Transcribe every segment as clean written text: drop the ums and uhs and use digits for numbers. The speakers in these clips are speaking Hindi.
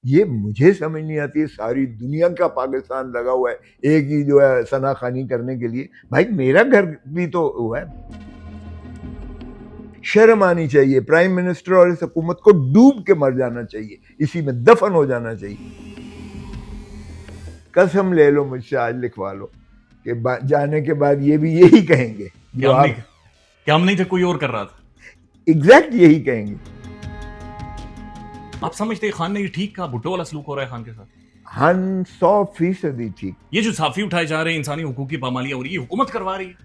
ये मुझे समझ नहीं आती है, सारी दुनिया का पाकिस्तान लगा हुआ है एक ही जो है सनाखानी करने के लिए। भाई मेरा घर भी तो हुआ है। शर्म आनी चाहिए, प्राइम मिनिस्टर और इस हुकूमत को डूब के मर जाना चाहिए, इसी में दफन हो जाना चाहिए। कसम ले लो मुझसे, आज लिखवा लो कि जाने के बाद ये भी यही कहेंगे जो आप, क्या हम नहीं थे, कोई और कर रहा था। एग्जैक्ट यही कहेंगे। आप समझते खान ने ये ठीक कहा, भुट्टो वाला सलूक हो रहा है खान के साथ? हाँ, 100% ठीक। ये जो साफी उठाए जा रहे हैं, इंसानी हुकूक की पामालियां हो रही है, हुकूमत करवा रही है।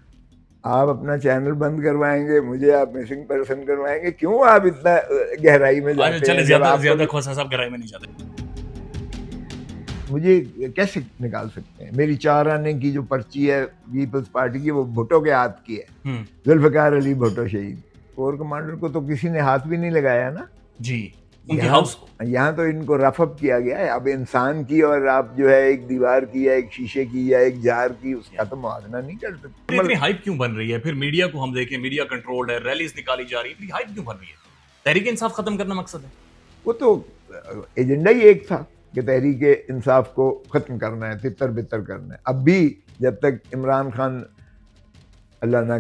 आप अपना चैनल बंद करवाएंगे, मुझे आप मिसिंग पर्सन करवाएंगे, क्यों आप इतना गहराई में जाते चले हैं? ज्यादा खोसा साहब गहराई में नहीं जाते। मुझे कैसे निकाल सकते हैं? मेरी 4 आने की जो पर्ची है पीपल्स पार्टी की, वो भुट्टो के हाथ की है। जुल्फिकार अली भुट्टो शहीद, कोर कमांडर को तो किसी ने हाथ भी नहीं लगाया ना जी, उनके हाउस को। यहाँ तो इनको रफ अप किया गया है। अब इंसान की और आप जो है एक दीवार की या एक शीशे की या एक जार की, उसका तो मुआवजा नहीं कर सकते। इतनी हाइप क्यों बन रही है? फिर मीडिया को हम देखें, मीडिया कंट्रोल्ड है, रैलीज निकाली जा रही है, इतनी हाइप क्यों बन रही है? तहरीक इंसाफ खत्म करना मकसद है? वो तो एजेंडा ही एक था कि तहरीक इंसाफ को खत्म करना है, तितर बितर करना है। अब भी जब तक इमरान खान, अल्लाह ना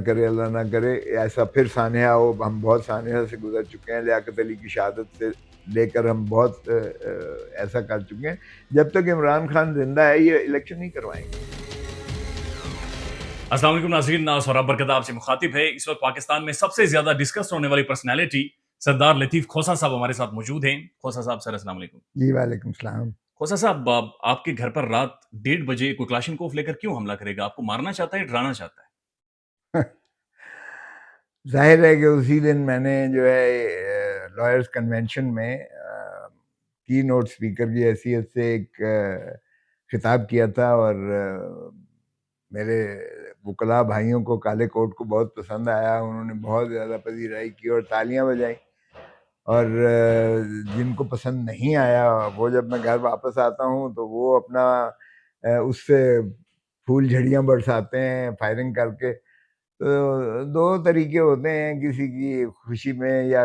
करे ऐसा फिर सानहा हो, हम बहुत सानहा से गुजर चुके हैं, लियाकत अली की शहादत से लेकर हम बहुत ऐसा कर चुके हैं। जब तक इमरान खान जिंदा है ये इलेक्शन नहीं करवाएंगे। अस्सलाम वालेकुम नाज़रीन, सौरभ बरकत आपसे मुखातिब है। इस वक्त पाकिस्तान में सबसे ज्यादा डिस्कस होने वाली पर्सनैलिटी सरदार लतीफ खोसा साहब हमारे साथ मौजूद हैं। खोसा साहब, सर अस्सलाम वालेकुम। जी वालेकुम सलाम। खोसा साहब, आपके घर पर रात 1:30 बजे कोई क्लाशनकोफ लेकर क्यों हमला करेगा? आपको मारना चाहता है, डराना चाहता है? जाहिर है कि उसी दिन मैंने जो है लॉयर्स कन्वेंशन में की नोट स्पीकर की हैसियत से एक खिताब किया था, और मेरे वकला भाइयों को, काले कोट को बहुत पसंद आया। उन्होंने बहुत ज़्यादा पजीराई की और तालियां बजाई। और जिनको पसंद नहीं आया, वो जब मैं घर वापस आता हूँ तो वो अपना उससे फूल झड़ियाँ बरसाते हैं फायरिंग करके। तो 2 तरीके होते हैं किसी की खुशी में या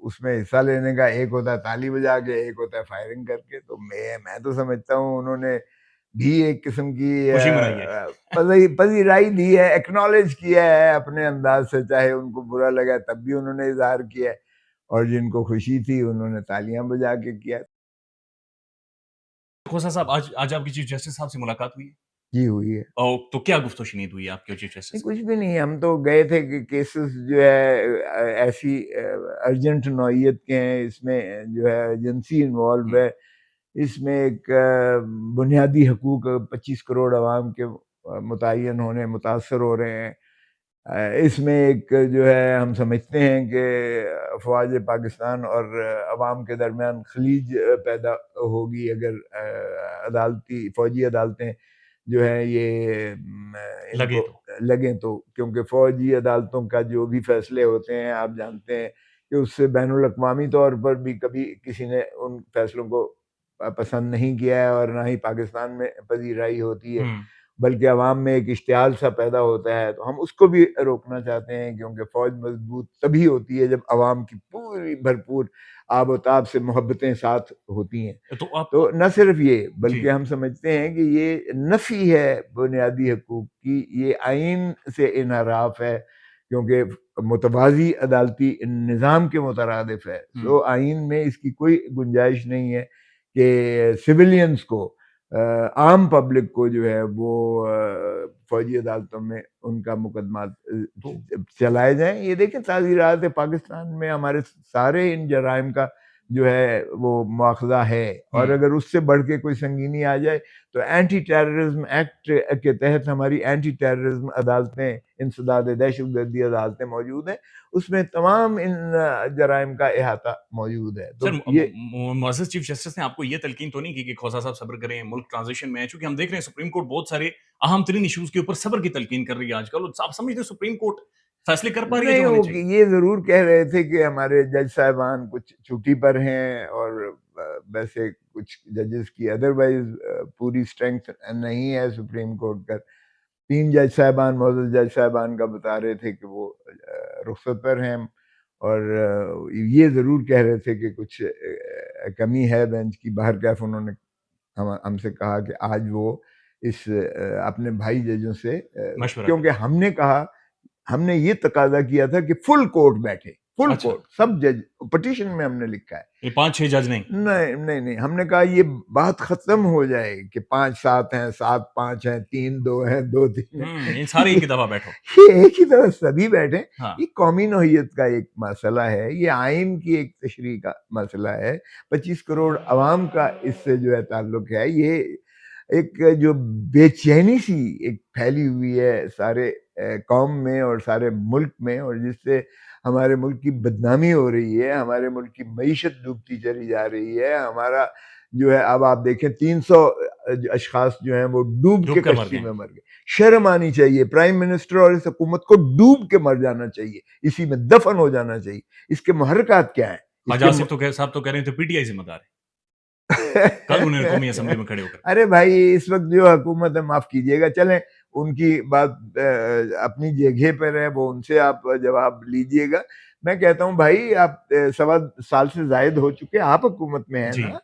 उसमें हिस्सा लेने का, एक होता है ताली बजा के, एक होता है फायरिंग करके। तो मैं तो समझता हूँ उन्होंने भी एक किस्म की खुशी मनाई है। पजीराई दी है, एक्नॉलेज किया है अपने अंदाज से, चाहे उनको बुरा लगा तब भी उन्होंने इजहार किया है, और जिनको खुशी थी उन्होंने तालियां बजा के किया। खोसा साहब, आज आपकी चीफ जस्टिस साहब से मुलाकात हुई है? जी हुई है। तो क्या गुफ्तगू शुनीद हुई है आपके चीफ नहीं, जस्टिस? कुछ भी नहीं। हम तो गए थे कि केसेस जो है ऐसी अर्जेंट नौइयत के हैं, इसमें जो है एजेंसी इन्वॉल्व है, इसमें एक बुनियादी हकूक 25 करोड़ आवाम के मुतय्यन होने, मुतासर हो रहे हैं। इसमें एक जो है हम समझते हैं कि अफवाज पाकिस्तान और अवाम के दरमियान खलीज पैदा होगी अगर अदालती फौजी अदालतें जो है ये लगे इनको तो लगें तो। क्योंकि फौजी अदालतों का जो भी फैसले होते हैं, आप जानते हैं कि उससे बैनुल अक़वामी तौर पर भी कभी किसी ने उन फैसलों को पसंद नहीं किया है, और ना ही पाकिस्तान में पजीराई होती है, बल्कि अवाम में एक इश्तियाल सा पैदा होता है। तो हम उसको भी रोकना चाहते हैं, क्योंकि फ़ौज मजबूत तभी होती है जब अवाम की पूरी भरपूर आब-ओ-ताब से मोहब्बतें साथ होती हैं। तो न सिर्फ ये, बल्कि हम समझते हैं कि ये नफ़ी है बुनियादी हकूक़ की, ये आइन से इनहराफ है, क्योंकि मुतवाज़ी अदालती निज़ाम के मुतरादिफ है। तो आइन में इसकी कोई गुंजाइश नहीं है कि सिविलियंस को, आम पब्लिक को जो है वो फौजी अदालतों में उनका मुकदमा चलाए जाएं। ये देखें, ताज़ीरात पाकिस्तान में हमारे सारे इन जराइम का जो है वो मुआखजा है, और अगर उससे बढ़ के कोई संगीनी आ जाए तो एंटी टेररिज्म एक्ट के तहत हमारी एंटी टेररिज्म अदालतें, इंसदाद दहशतगर्दी अदालतें मौजूद हैं, उसमें तमाम इन जराइम का अहाता मौजूद है। तो सर, ये मुअज़्ज़ज़ चीफ जस्टिस ने आपको ये तलकीन तो नहीं की कि खोसा साहब सब्र करें, मुल्क ट्रांजिशन में है? चूंकि हम देख रहे हैं सुप्रीम कोर्ट बहुत सारे अहम तरीन इश्यूज के ऊपर सब्र की तलकीन कर रही है आजकल। आप समझते हैं सुप्रीम कोर्ट फैसले कर पा रही है नहीं, जो होने वो चाहिए? ये ज़रूर कह रहे थे कि हमारे जज साहिबान कुछ छुट्टी पर हैं, और वैसे कुछ जजेस की अदरवाइज पूरी स्ट्रेंथ नहीं है सुप्रीम कोर्ट का। 3 जज साहिबान, मौजूद जज साहिबान का बता रहे थे कि वो रुखसत पर हैं, और ये ज़रूर कह रहे थे कि कुछ कमी है बेंच की, बाहर कैफ उन्होंने हमसे कहा कि आज वो इस अपने भाई जजों से मशवरा क्योंकि हमने ये तकाजा किया था कि फुल कोर्ट बैठे, फुल अच्छा। कोर्ट, सब जज, पिटीशन में हमने लिखा है। ये 5-6 जज नहीं? नहीं, हमने कहा ये बात खत्म हो जाए कि 5-7 हैं, 7-5 हैं, 3-2 हैं, 2-3 हैं। ये सारे एक ही दफा बैठो। ये एक ही दफा सभी बैठे। हाँ। ये कौमी नौइयत का एक मसला है, ये आइन की एक तशरीह का मसला है, 25 करोड़ अवाम का इससे जो है ताल्लुक है। ये एक जो बेचैनी सी एक फैली हुई है सारे कौम में और सारे मुल्क में, और जिससे हमारे मुल्क की बदनामी हो रही है, हमारे मुल्क की मईशत डूबती चली जा रही है। हमारा जो है, अब आप देखें 300 अशखास जो हैं वो डूब के कश्ती में मर गए। शर्म आनी चाहिए प्राइम मिनिस्टर और इस हुकूमत को, डूब के मर जाना चाहिए, इसी में दफन हो जाना चाहिए। इसके मुहर्रकात क्या है? साहब तो कह रहे थे पीटीआई जिम्मेदार है। कल उन्होंने कौमी असेंबली में खड़े होकर। अरे भाई, इस वक्त जो हुकूमत है, माफ कीजिएगा, चलें उनकी बात अपनी जगह पर है, वो उनसे आप जवाब लीजिएगा। मैं कहता हूँ भाई, आप 1.25 साल से जायद हो चुके, आप हुकूमत में है ना,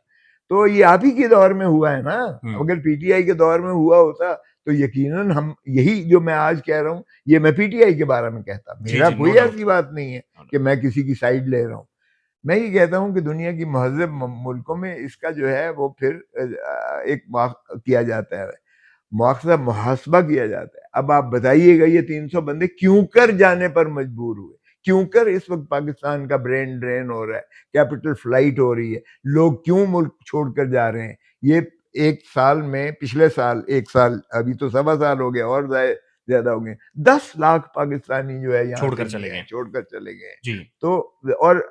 तो ये आप ही के दौर में हुआ है ना। अगर पीटीआई के दौर में हुआ होता तो यकीनन हम यही जो मैं आज कह रहा हूँ, ये मैं पीटीआई के बारे में कहता, मेरा कोई ऐसी बात नहीं है कि मैं किसी की साइड ले रहा हूँ। मैं ये कहता हूँ कि दुनिया की महज़ब मुल्कों में इसका जो है वो फिर एक किया जाता है, मुआखज़ा मुहासबा किया जाता है। अब आप बताइएगा, ये 300 बंदे क्यों कर जाने पर मजबूर हुए, क्यों कर इस वक्त पाकिस्तान का ब्रेन ड्रेन हो रहा है, कैपिटल फ्लाइट हो रही है, लोग क्यों मुल्क छोड़कर जा रहे हैं। ये एक साल में, पिछले साल 1 साल, अभी तो 1.25 साल हो गया और ज्यादा हो गए, 10 लाख पाकिस्तानी जो है यहाँ छोड़कर चले गए। तो और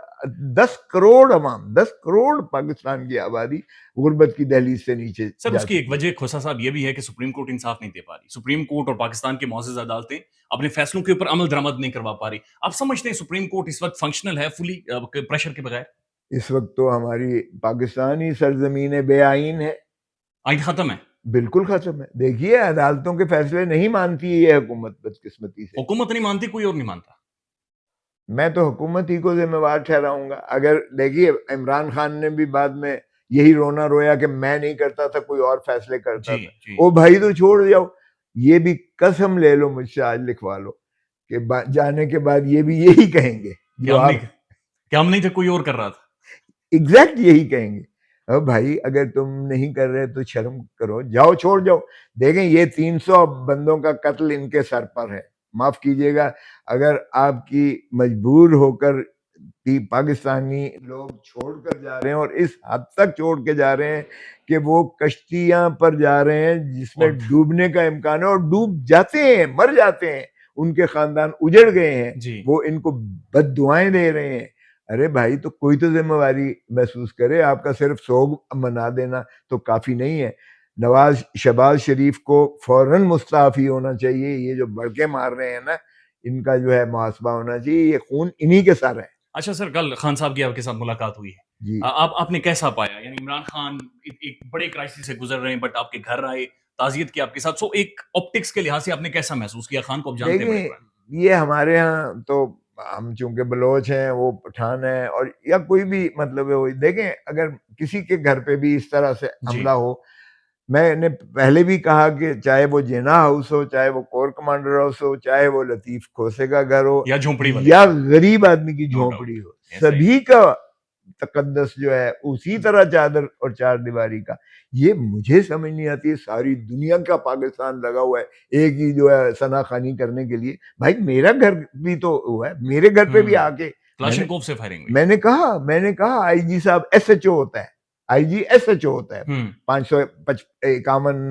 10 करोड़ अवाम, 10 करोड़ पाकिस्तान की आबादी गुर्बत की दहलीज से नीचे। सर, उसकी एक वजह खोसा साहब ये भी है कि सुप्रीम कोर्ट इंसाफ नहीं दे पा रही। सुप्रीम कोर्ट और पाकिस्तान की मुअज़्ज़ज़ अदालतें अपने फैसलों के ऊपर अमल दरामद नहीं करवा पा रही। आप समझते हैं सुप्रीम कोर्ट इस वक्त फंक्शनल है फुली प्रेशर के बगैर? इस वक्त तो हमारी पाकिस्तानी सरजमीन बेआईन है, आइन खत्म है, बिल्कुल खत्म है। देखिए, अदालतों के फैसले नहीं मानती ये हुकूमत, बदकिस्मती से। हुकूमत नहीं मानती, कोई और नहीं मानता। मैं तो हुकूमत ही को जिम्मेवार ठहराऊंगा। अगर देखिए, इमरान खान ने भी बाद में यही रोना रोया कि मैं नहीं करता था, कोई और फैसले करता था। ओ भाई, तो छोड़ जाओ। ये भी कसम ले लो मुझसे, आज लिखवा लो कि जाने के बाद ये भी यही कहेंगे जो हम नहीं थे, कोई और कर रहा था। एग्जैक्ट यही कहेंगे। अब भाई, अगर तुम नहीं कर रहे तो शर्म करो, जाओ, छोड़ जाओ। देखें, ये 300 बंदों का कत्ल इनके सर पर है। माफ कीजिएगा, अगर आपकी मजबूर होकर पाकिस्तानी लोग छोड़कर जा रहे हैं, और इस हद तक छोड़ के जा रहे हैं कि वो कश्तियां पर जा रहे हैं जिसमें डूबने का इम्कान है, और डूब जाते हैं, मर जाते हैं, उनके खानदान उजड़ गए हैं, वो इनको बद्दुआएं दे रहे हैं। अरे भाई, तो कोई तो जिम्मेवारी महसूस करे। आपका सिर्फ सोग मना देना तो काफी नहीं है। शहबाज शरीफ को फौरन मुस्ताफी होना चाहिए। ये जो बड़के मार रहे हैं ना, इनका जो है मुहासबा होना चाहिए। ये खून इन्हीं के सर है। अच्छा सर, कल खान साहब की आपके साथ मुलाकात हुई है जी। आपने कैसा पाया? यानी इमरान खान एक बड़े क्राइसिस से गुजर रहे हैं, बट आपके घर आए, ताज़ियत की आपके साथ। सो एक ऑप्टिक्स के लिहाज से आपने कैसा महसूस किया? खान को आप जानते हैं? ये हमारे यहाँ तो, हम चूंकि बलोच हैं, वो पठान है, और या कोई भी मतलब है वो, देखें, अगर किसी के घर पे भी इस तरह से हमला हो, मैंने पहले भी कहा कि चाहे वो जिन्ना हाउस हो, चाहे वो कोर कमांडर हाउस हो, चाहे वो लतीफ खोसे का घर हो, या झोंपड़ी या गरीब आदमी की झोंपड़ी हो, सभी का तकद्दस जो है उसी तरह चादर और चार दीवारी का। ये मुझे समझ नहीं आती है। सारी दुनिया का पाकिस्तान लगा हुआ है एक ही जो है सना खानी करने के लिए। भाई, मेरा घर भी तो हुआ है, मेरे घर पे भी आके से फायरिंग हुई। मैंने कहा आईजी साहब SHO होता है, आईजी SHO होता है। 551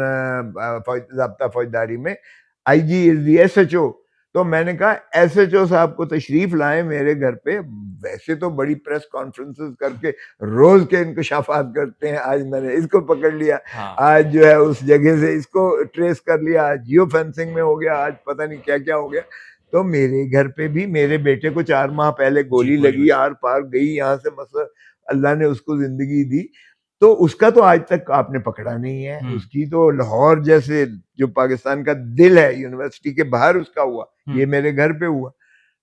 ज़ाब्ता फौजदारी में आईजी इज दी SHO। तो मैंने कहा SHO साहब को तशरीफ लाएं मेरे घर पे। वैसे तो बड़ी प्रेस कॉन्फ्रेंसेस करके रोज के इंकशाफात करते हैं, आज मैंने इसको पकड़ लिया, आज जो है उस जगह से इसको ट्रेस कर लिया, आज जियो फेंसिंग में हो गया, आज पता नहीं क्या क्या हो गया। तो मेरे घर पे भी मेरे बेटे को 4 माह पहले गोली लगी, आर पार गई यहाँ से, मसला अल्लाह ने उसको जिंदगी दी, तो उसका तो आज तक आपने पकड़ा नहीं है। उसकी तो लाहौर जैसे जो पाकिस्तान का दिल है, यूनिवर्सिटी के बाहर उसका हुआ, ये मेरे घर पे हुआ।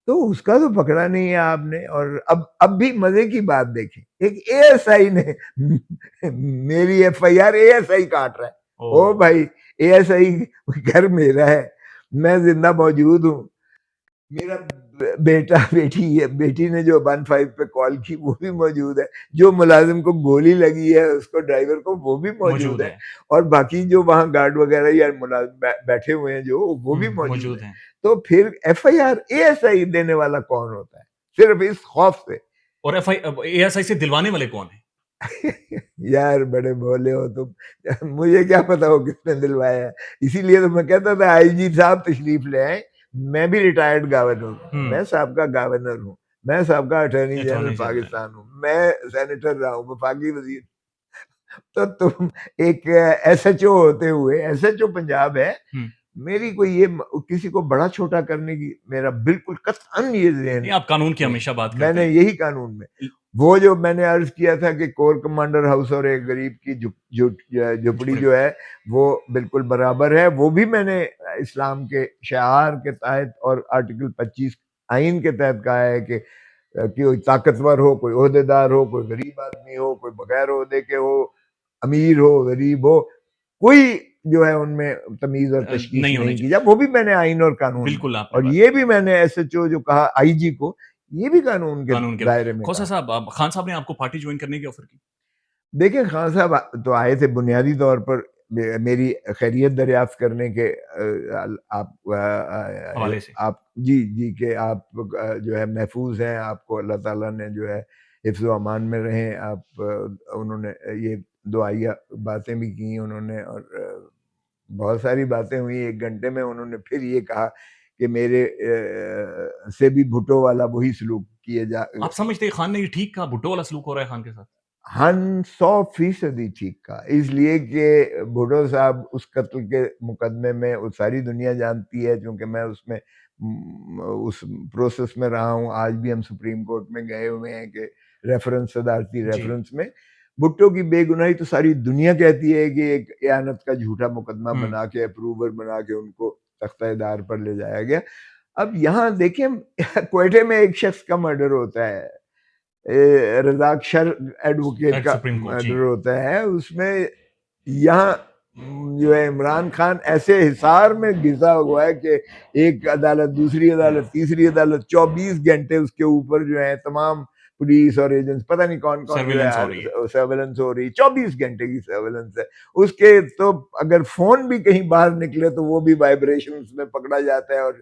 तो उसका तो पकड़ा नहीं है आपने। और अब भी मजे की बात देखें, एक एएसआई ने मेरी एफआईआर एएसआई काट रहा है। ओ भाई, एएसआई घर मेरा है, मैं जिंदा मौजूद हूँ, मेरा बेटा बेटी ने जो 15 पे कॉल की वो भी मौजूद है, जो मुलाजिम को गोली लगी है उसको, ड्राइवर को, वो भी मौजूद है, और बाकी जो वहां गार्ड वगैरह या मुलाजिम बैठे हुए हैं जो, वो भी मौजूद है। तो फिर एफआईआर एएसआई देने वाला कौन होता है, सिर्फ इस खौफ से। और एएसआई से दिलवाने वाले कौन है? यार बड़े भोले हो तुम, मुझे क्या पता हो किसने दिलवाया है। इसीलिए तो मैं कहता था आईजी साहब तशरीफ ले आए, मैं भी रिटायर्ड गवर्नर हूँ, मैं साहबका गवर्नर हूँ, मैं साहबका अटॉर्नी जनरल पाकिस्तान हूँ, मैं सेनेटर रहा हूँ, वफाकी वजीर। तो तुम एक एसएचओ होते हुए, एसएचओ पंजाब है, मेरी कोई ये किसी को बड़ा छोटा करने की मेरा बिल्कुल कतई ये ज़हन। आप कानून की हमेशा बात करते हैं। मैंने यही कानून में वो जो मैंने अर्ज किया था कि कोर कमांडर हाउस और एक गरीब की झुपड़ी जो है वो बिल्कुल बराबर है, वो भी मैंने इस्लाम के शिआर के तहत और आर्टिकल 25 आइन के तहत कहा है कि कोई ताकतवर हो, कोई ओहदेदार हो, कोई गरीब आदमी हो, कोई बगैर ओहदे के हो, अमीर हो, गरीब हो, कोई जो है उनमें तमीज और तशखीस नहीं की जाए, वो भी मैंने आइन और कानून, बिल्कुल, और ये भी मैंने एसएचओ जो कहा आईजी को, ये भी कानून के दायरे में। खोसा साहब, खान साहब ने आपको पार्टी ज्वाइन करने की ऑफर की? देखिए, खान साहब तो आए थे बुनियादी तौर पर मेरी खैरियत दरियाफ्त करने के हवाले से। आप जी के आप जो है महफूज हैं, आपको अल्लाह ताला ने जो है हिफ्ज़ व अमान में रहें आप। उन्होंने ये दुआइया बातें भी की उन्होंने, और बहुत सारी बातें हुई। 1 घंटे में उन्होंने फिर ये कहा कि मेरे से भी भुट्टो वाला वही सलूक किए जा। आप समझते हैं खान ने ये ठीक कहा, भुट्टो वाला सलूक हो रहा है खान के साथ? 100% ठीक कहा, इसलिए कि भुट्टो साहब उस कत्ल के मुकदमे में वो सारी दुनिया जानती है, क्योंकि मैं उसमें उस प्रोसेस में रहा हूँ। आज भी हम सुप्रीम कोर्ट में गए हुए हैं कि रेफरेंस, सदारती रेफरेंस में भुट्टो की बेगुनाही तो सारी दुनिया कहती है कि एक एयानत का झूठा मुकदमा बना के, अप्रूवर बना के उनको तख्ता-ए-दार पर ले जाया गया। अब यहाँ देखें क्वेटे में एक शख्स का मर्डर होता है, रज़ाक शर एडवोकेट का मर्डर होता है, उसमें यहाँ जो है इमरान खान ऐसे हिसार में घिसा हुआ है कि एक अदालत, दूसरी अदालत, तीसरी अदालत, 24 घंटे उसके ऊपर जो है तमाम पुलिस और एजेंट्स, पता नहीं कौन कौन सर्वेलेंस हो रही, 24 घंटे की सर्वेलेंस है उसके। तो अगर फोन भी कहीं बाहर निकले तो वो भी वाइब्रेशन में पकड़ा जाता है, और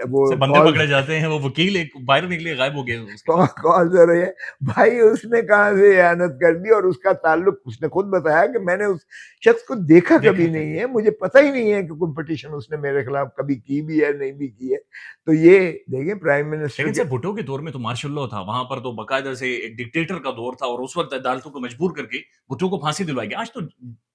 वो बंदे पकड़े जाते हैं, वो वकील एक बाहर निकले गायब हो गए, कॉल हो रही है। भाई उसने कहाँ से एयानत कर दी, और उसका ताल्लुक, उसने खुद बताया कि मैंने उस शख्स को देखा कभी नहीं है, मुझे पता ही नहीं है कि कोई पिटीशन उसने मेरे खिलाफ कभी की भी है, नहीं भी की है। तो ये देखें प्राइम मिनिस्टर, लेकिन भुट्टो के दौर में तो मार्शल लॉ था, वहां पर तो बाकायदा से एक डिक्टेटर का दौर था, और उस वक्त अदालतों को मजबूर करके भुट्टो को फांसी दिलवाई गई। आज तो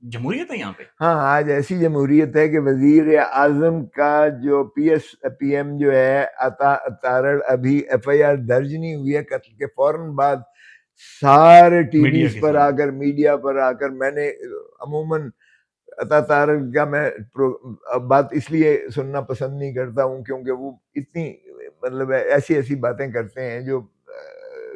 जमहूरियत है यहाँ पे। हाँ, आज ऐसी जमहूरियत है कि वजीर आजम का जो पीएम जो है अता तारड़, अभी एफआईआर दर्ज नहीं हुई है कत्ल के फौरन बाद, सारे टीवी पर आकर, मीडिया पर आकर, मैंने अमूमन अता तारड़ का मैं बात इसलिए सुनना पसंद नहीं करता हूँ क्योंकि वो इतनी मतलब ऐसी ऐसी बातें करते हैं जो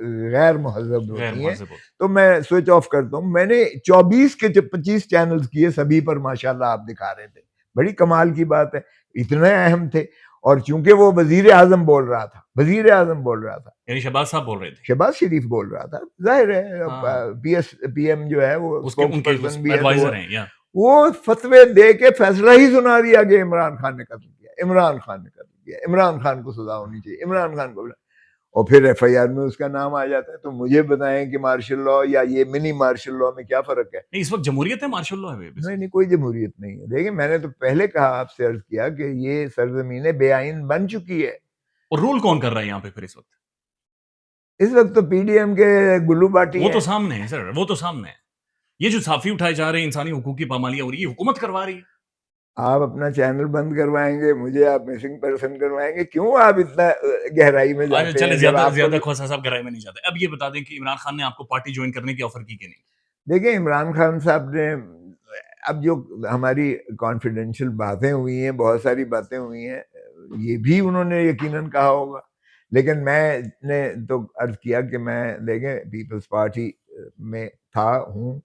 गैर महज़ब होती हैं, तो मैं स्विच ऑफ करता हूँ। मैंने 24 के 25 चैनल्स किए, सभी पर माशाल्लाह आप दिखा रहे थे, बड़ी कमाल की बात है, इतने अहम थे। और चूंकि वो वजीर आजम बोल रहा था, वजीर आजम बोल रहा था, यानी शहबाज साहब बोल रहे थे, शहबाज शरीफ बोल रहा था, जाहिर है पीएम जो है वो स्पोक्सपर्सन भी एडवाइजर हैं, वो फतवे दे के फैसला ही सुना दिया कि इमरान खान ने कत्ल किया, इमरान खान ने कत्ल किया, इमरान खान को सजा होनी चाहिए, इमरान खान को, और फिर एफआईआर में उसका नाम आ जाता है। तो मुझे बताएं कि मार्शल लॉ या ये मिनी मार्शल लॉ में क्या फर्क है? नहीं, इस वक्त जमहूरियत है, मार्शल लॉ है? नहीं, कोई जमहूरियत नहीं है। देखिए, मैंने तो पहले कहा, आपसे अर्ज किया कि ये सरजमीन बेआइन बन चुकी है। और रूल कौन कर रहा है यहाँ पे फिर इस वक्त? इस वक्त तो पीडीएम के गुल्लू बाटी, वो तो सामने है सर, वो तो सामने है। ये जो साफी उठाए जा रहे हैं, इंसानी हुकूक की पामालियां हो रही है, हुकूमत करवा रही है। आप अपना चैनल बंद करवाएंगे, मुझे आप मिसिंग पर्सन करवाएंगे, क्यों आप इतना गहराई में जाते हैं? चले, ज्यादा खोसा साहब गहराई में नहीं जाते। अब ये बता दें कि इमरान खान ने आपको पार्टी ज्वाइन करने की ऑफर की कि नहीं? देखिए, इमरान खान साहब ने, अब जो हमारी कॉन्फिडेंशियल बातें हुई हैं, बहुत सारी बातें हुई हैं, ये भी उन्होंने यकीनन कहा होगा। लेकिन मैंने तो अर्ज किया कि मैं देखें पीपल्स पार्टी में हूँ,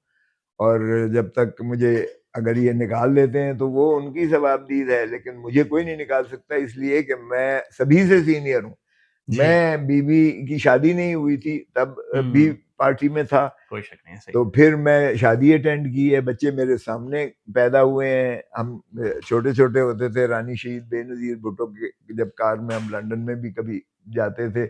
और जब तक मुझे अगर ये निकाल देते हैं तो वो उनकी सवाबदीद है, लेकिन मुझे कोई नहीं निकाल सकता, इसलिए कि मैं सभी से सीनियर हूँ। मैं बीबी की शादी नहीं हुई थी तब भी पार्टी में था, कोई शक नहीं है, सही। तो फिर मैं शादी अटेंड की है, बच्चे मेरे सामने पैदा हुए हैं। हम छोटे छोटे होते थे, रानी शहीद बेनज़ीर भुट्टो के जब कार में हम लंदन में भी कभी जाते थे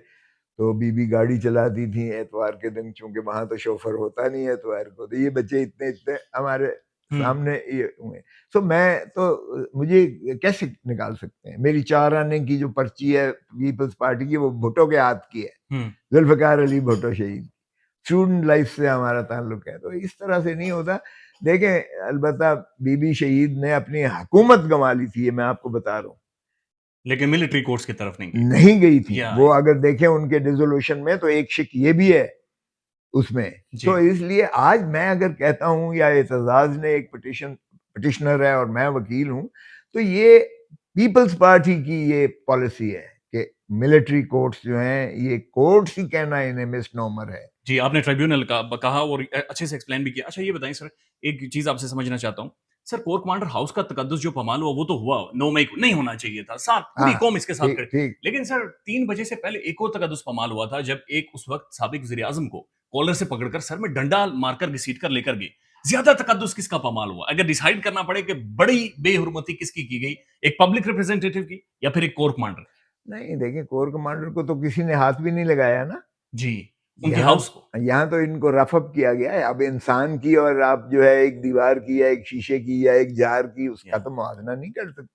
तो बीबी गाड़ी चलाती थी एतवार के दिन, चूंकि वहां तो शोफर होता नहीं है एतवार को, तो ये बच्चे इतने इतने हमारे सामने ये हुए। सो मैं तो मुझे कैसे निकाल सकते हैं? मेरी 4 आने की जो पर्ची है पीपल्स पार्टी की, वो भुट्टो के हाथ की है, जुल्फकार अली भुट्टो शहीद। स्टूडेंट लाइफ से हमारा ताल्लुक है, तो इस तरह से नहीं होता। देखें, अलबत्ता बीबी शहीद ने अपनी हुकूमत गंवा ली थी, ये मैं आपको बता रहा हूँ, लेकिन मिलिट्री कोर्ट्स की तरफ नहीं गई थी। वो अगर देखें उनके डिसोल्यूशन में तो एक शिक ये भी है उसमें। तो इसलिए आज मैं अगर कहता हूं, या एतजाज ने एक पिटिशनर है और मैं वकील हूं, तो ये पीपल्स पार्टी की ये पॉलिसी है कि मिलिट्री कोर्ट्स जो हैं, ये कोर्ट्स ही कहना इन्हें मिसनोमर है। जी, आपने ट्रिब्यूनल का कहा और अच्छे से एक्सप्लेन भी किया। अच्छा, ये बताइए सर, एक चीज आपसे समझना चाहता हूं सर, कोर कमांडर हाउस का तकद्दुस जो पमाल हुआ वो तो हुआ, 9 मई को नहीं होना चाहिए था, साथ पूरी कौम इसके साथ खड़ी। लेकिन सर 3 बजे से पहले एक और तकद्दुस पमाल हुआ था, जब एक उस वक्त साबिक वज़ीर आज़म को कॉलर से पकड़कर सर में डंडा मारकर घसीट कर लेकर गए। ज्यादा तकद्दुस किसका पमाल हुआ? अगर डिसाइड करना पड़े कि बड़ी बेहुरमती किसकी की गई, एक पब्लिक रिप्रेजेंटेटिव की या फिर एक कोर कमांडर? नहीं, देखिए, कोर कमांडर को तो किसी ने हाथ भी नहीं लगाया ना जी, उनके हाउस को। यहाँ तो इनको रफ अप किया गया है। अब इंसान की और आप जो है एक दीवार की या एक शीशे की या एक जार की, उसका तो मुआवजा नहीं कर सकते।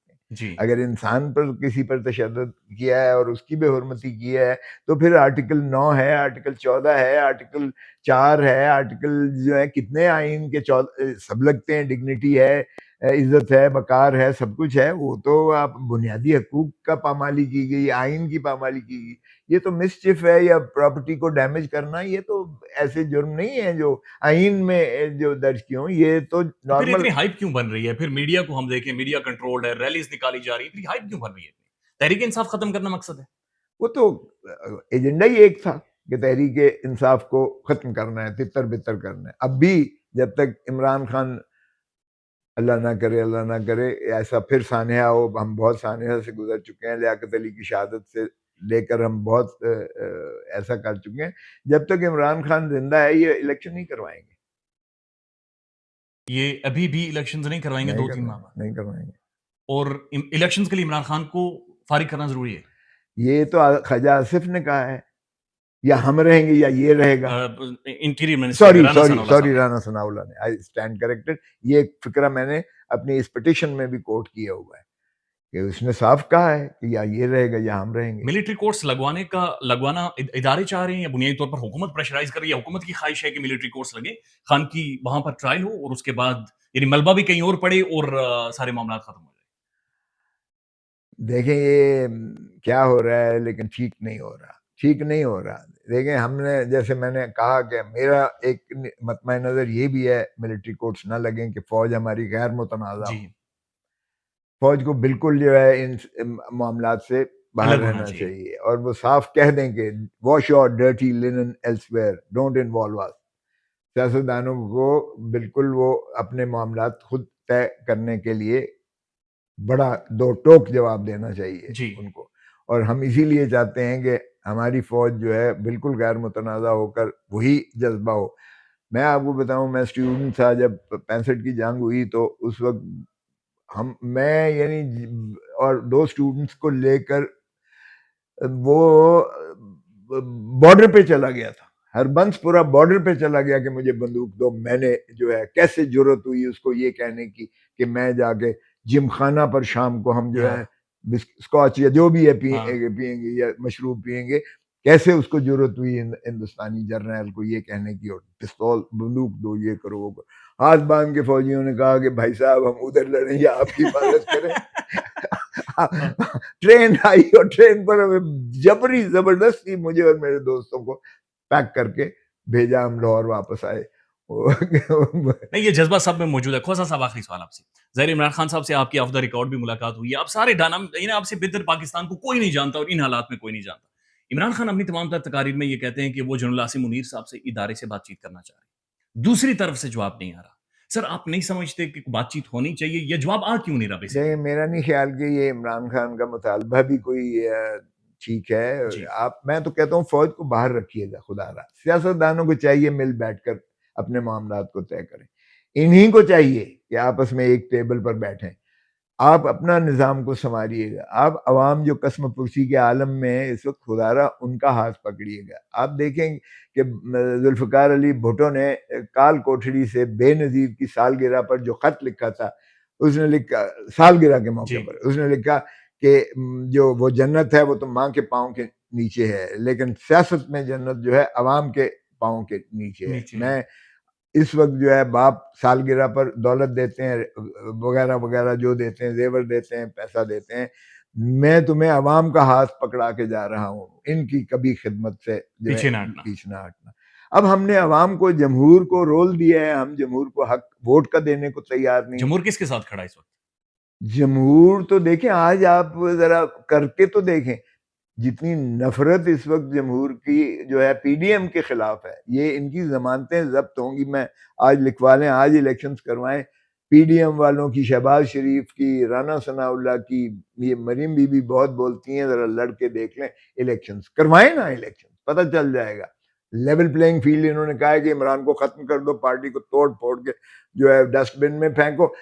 अगर इंसान पर किसी पर तशद्दुद किया है और उसकी बेहुरमती की है, तो फिर आर्टिकल 9 है, आर्टिकल 14 है, आर्टिकल 4 है, आर्टिकल जो है कितने आइन के सब लगते हैं, डिग्निटी है, इज्जत है, बकार है, सब कुछ है। वो तो आप बुनियादी हकूक का पामाली की गई, आइन की पामाली की गई। ये तो मिसचिफ है या प्रॉपर्टी को डैमेज करना, ये तो ऐसे जुर्म नहीं है जो आइन में जो दर्ज किए हों। ये तो नॉर्मल। इतनी हाइप क्यों बन रही है? फिर मीडिया को हम देखें, मीडिया कंट्रोल्ड है, रैलीज निकाली जा रही है, हाइप क्यों बन रही है? तहरीक इंसाफ खत्म करना मकसद है? वो तो एजेंडा ही एक था कि तहरीक इंसाफ को खत्म करना है, तितर बितर करना है। अब भी जब तक इमरान खान, अल्लाह ना करे ऐसा फिर सानहा हो, हम बहुत सानहा से गुजर चुके हैं, लियाकत अली की शहादत से लेकर हम बहुत ऐसा कर चुके हैं। जब तक इमरान खान जिंदा है, ये इलेक्शन नहीं करवाएंगे। ये अभी भी इलेक्शंस नहीं करवाएंगे 2-3 माह बाद? नहीं करवाएंगे। और इलेक्शंस के लिए इमरान खान को फारिग करना जरूरी है? ये तो ख्वाजा आसिफ ने कहा है, या हम रहेंगे या ये रहेगा। Interior minister sorry Rana Sanaullah ने, आई स्टैंड करेक्टेड। ये एक फिक्रा मैंने अपनी इस पिटिशन में भी कोट किया हुआ है कि उसने साफ कहा है कि या ये रहेगा या हम रहेंगे। मिलिट्री कोर्ट्स लगवाना इदारे चाह रहे हैं या बुनियादी तौर पर हुकूमत प्रेशराइज कर रही है? हुकूमत की ख्वाहिश है कि मिलिट्री कोर्ट्स लगे, खान की वहां पर ट्रायल हो और उसके बाद यानी मलबा भी कहीं और पड़े और सारे मामला खत्म हो जाए। देखें, ये क्या हो रहा है, लेकिन ठीक नहीं हो रहा, ठीक नहीं हो रहा। देखें, हमने, जैसे मैंने कहा कि मेरा एक मतमा नज़र ये भी है मिलिट्री कोर्ट्स ना लगें कि फौज हमारी गैर मुतनाज़ा हो। फौज को बिल्कुल जो है इन मामलात से बाहर रहना चाहिए, और वो साफ कह दें कि wash your dirty linen elsewhere, don't involve us. सियासतदानों को बिल्कुल वो अपने मामलात खुद तय करने के लिए बड़ा दो टोक जवाब देना चाहिए उनको। और हम इसीलिए चाहते हैं कि हमारी फौज जो है बिल्कुल गैर मुतनाज़ा होकर वही जज्बा हो। मैं आपको बताऊं, मैं स्टूडेंट था जब 65 की जंग हुई, तो उस वक्त मैं यानी और 2 स्टूडेंट्स को लेकर वो बॉर्डर पे चला गया था। हरबंस पूरा बॉर्डर पे चला गया कि मुझे बंदूक दो। मैंने जो है कैसे जुर्रत हुई उसको ये कहने की कि मैं जाके जिमखाना पर शाम को हम जो है स्कॉच या जो भी है पिएंगे या मशरूब पिएंगे। कैसे उसको जरूरत हुई हिंदुस्तानी जर्नल को ये कहने की, और पिस्तौल बंदूक दो, ये करो वो करो। हाथ बांध के फौजियों ने कहा कि भाई साहब हम उधर लड़े या आपकी हिफाजत करें। ट्रेन आई और ट्रेन पर हमें जबरदस्ती मुझे और मेरे दोस्तों को पैक करके भेजा, हम लाहौर वापस आए। नहीं, ये जज्बा सब में मौजूद है। खोसा साहब, आखिरी सवाल आपसे। ज़ाहिर इमरान खान साहब से आपकी ऑफ द रिकॉर्ड भी मुलाकात हुई है। आप सारे आपसे बेहतर पाकिस्तान को कोई नहीं जानता और इन हालात में कोई नहीं जानता। इमरान खान अपनी तमाम तर तकारीर में ये कहते हैं कि वो जनरल आसिम मुनीर साहब से इदारे से बातचीत करना चाह रहे हैं। दूसरी तरफ से जवाब नहीं आ रहा। सर, आप नहीं समझते कि बातचीत होनी चाहिए? ये जवाब आ क्यों नहीं रहा बेसिकली? नहीं, मेरा नहीं ख्याल कि ये इमरान खान का मुतालबा भी कोई ठीक है। जी। मैं तो कहता हूँ फौज को बाहर रखिएगा खुदारा। सियासतदानों को चाहिए मिल बैठकर अपने मामलात को तय करें। इन्हीं को चाहिए कि आपस में एक टेबल पर बैठें। आप अपना निज़ाम को संवारिएगा। आप अवाम जो कसम पुरसी के आलम में है इस वक्त, खुदारा उनका हाथ पकड़िएगा। आप देखें कि जुल्फ़िकार अली भुट्टो ने काल कोठड़ी से बेनज़ीर की सालगिरह पर जो ख़त लिखा था, उसने लिखा सालगिरह के मौके पर उसने लिखा कि जो वो जन्नत है वो तो माँ के पाँव के नीचे है, लेकिन सियासत में जन्नत जो है अवाम के पाँव के नीचे है। मैं इस वक्त जो है बाप सालगिरह पर दौलत देते हैं, वगैरह वगैरह जो देते हैं, जेवर देते हैं, पैसा देते हैं। मैं तुम्हें अवाम का हाथ पकड़ा के जा रहा हूँ, इनकी कभी खिदमत से जो पीछे है ना हटना। पीछे ना हटना। अब हमने अवाम को, जमहूर को रोल दिया है, हम जमहूर को हक वोट का देने को तैयार नहीं। जमहूर किसके साथ खड़ा है इस वक्त? जमहूर तो देखें, आज आप जरा करके तो देखें, जितनी नफरत इस वक्त जमहूर की जो है पीडीएम के खिलाफ है, ये इनकी जमानतें जब्त होंगी। मैं आज लिखवा लें, आज इलेक्शंस करवाएं। पीडीएम वालों की, शहबाज शरीफ की, राना सनाउल्लाह की, ये मरीम बीबी बहुत बोलती हैं, जरा लड़के देख लें, इलेक्शंस करवाएं ना, इलेक्शन पता चल जाएगा। लेवल प्लेइंग फील्ड इन्होंने कहा है कि इमरान को खत्म कर दो, पार्टी को तोड़ फोड़ के जो है डस्टबिन में फेंको।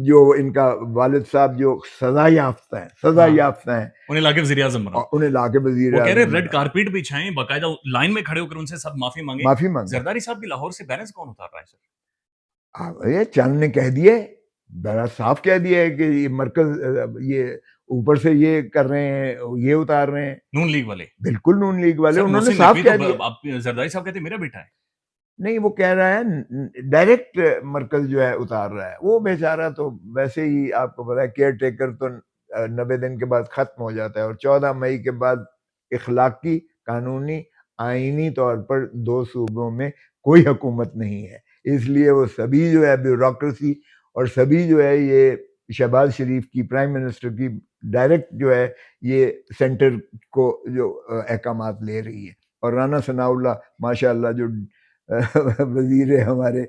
जो इनका वालिद साहब जो सजा याफ्ता है, उन्हें लाके वज़ीर-ए-आज़म बनाओ। उन्हें लाके वजीर वो कह रहे आज़म रेड कारपेट बिछाएं, बाकायदा लाइन में खड़े होकर उनसे सब माफी मांगे। माफी मांगे। जरदारी साहब की लाहौर से बैलेंस कौन उतार रहा है सर? ये चंद ने कह दिया है, बड़ा साफ कह दिया है कि ये मरकज ये ऊपर से ये कर रहे हैं, ये उतार रहे हैं। नून लीग वाले? बिल्कुल नून लीग वाले, सर, उन्होंने मोहसिन साफ नकवी कह तो दिया। आप जरदारी साहब कहते हैं मेरा बेटा है। नहीं, वो कह रहा है डायरेक्ट मरकज जो है उतार रहा है। वो बेचारा तो वैसे ही, आपको पता है, केयर टेकर तो 90 दिन के बाद खत्म हो जाता है, और 14 मई के बाद इखलाकी, कानूनी, आईनी तौर पर 2 सूबों में कोई हुकूमत नहीं है। इसलिए वो सभी जो है ब्यूरोक्रेसी और सभी जो है ये शहबाज शरीफ की, प्राइम मिनिस्टर की डायरेक्ट जो है ये सेंटर को जो अहकामात ले रही है। और राना सनाउल्लाह माशाअल्लाह जो वजीर हमारे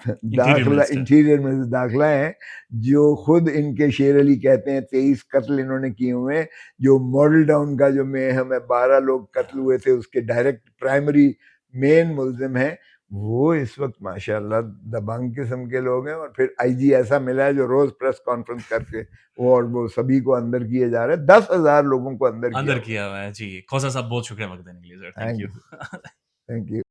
दाखिला, इंटीरियर में दाखिला है, जो खुद इनके शेर अली कहते हैं 23 कत्ल इन्होंने किए हुए हैं। जो मॉडल टाउन का जो मेहम है, 12 लोग कत्ल हुए थे, उसके डायरेक्ट प्राइमरी मेन मुल्जिम है वो इस वक्त माशाअल्लाह दबंग किस्म के लोग हैं। और फिर आईजी ऐसा मिला है जो रोज प्रेस कॉन्फ्रेंस करके वो सभी को अंदर किए जा रहे हैं। 10,000 लोगों को अंदर किया हुआ है। जी, खोसा साहब, बहुत शुक्रिया वक्त देने के लिए sir. Thank you. Thank you.